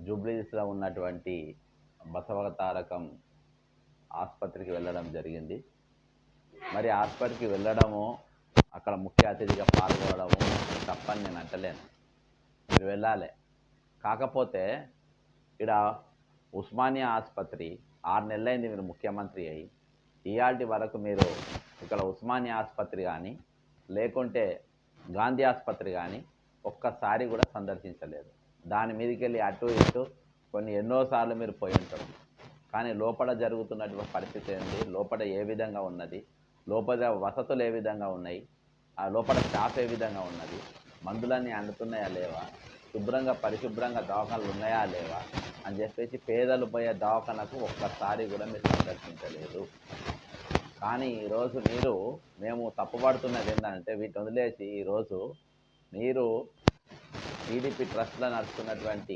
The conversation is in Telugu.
జూబ్లీహిల్స్లో ఉన్నటువంటి బసవతారకం ఆసుపత్రికి వెళ్ళడం జరిగింది. మరి ఆసుపత్రికి వెళ్ళడము, అక్కడ ముఖ్య అతిథిగా పాల్గొనడము తప్పని నేను అంటలేను, మీరు వెళ్ళాలి. కాకపోతే ఇక్కడ ఉస్మానియా ఆసుపత్రి 6 నెలలైంది మీరు ముఖ్యమంత్రి అయ్యి, ఇయాల్టి వరకు మీరు ఇక్కడ ఉస్మానియా ఆసుపత్రి కానీ లేకుంటే గాంధీ ఆసుపత్రి కానీ ఒక్కసారి కూడా సందర్శించలేదు. దాని మీదకి వెళ్ళి అటు ఇటు ఎన్నోసార్లు మీరు పోయి ఉంటారు. కానీ లోపల జరుగుతున్నటువంటి పరిస్థితి ఏంటి, లోపల ఏ విధంగా ఉన్నది, లోపల వసతులు ఏ విధంగా ఉన్నాయి, ఆ లోపల స్టాఫ్ ఏ విధంగా ఉన్నది, మందులన్నీ అందుతున్నాయా లేవా, శుభ్రంగా పరిశుభ్రంగా దవాఖానలు ఉన్నాయా లేవా అని చెప్పేసి పేదలు పోయే దవాఖానకు ఒక్కసారి కూడా మీరు సందర్శించలేదు. కానీ ఈరోజు మేము తప్పుపడుతున్నది ఏంటంటే, వీటిని వదిలేసి ఈరోజు మీరు టీడీపీ ట్రస్ట్లో నడుస్తున్నటువంటి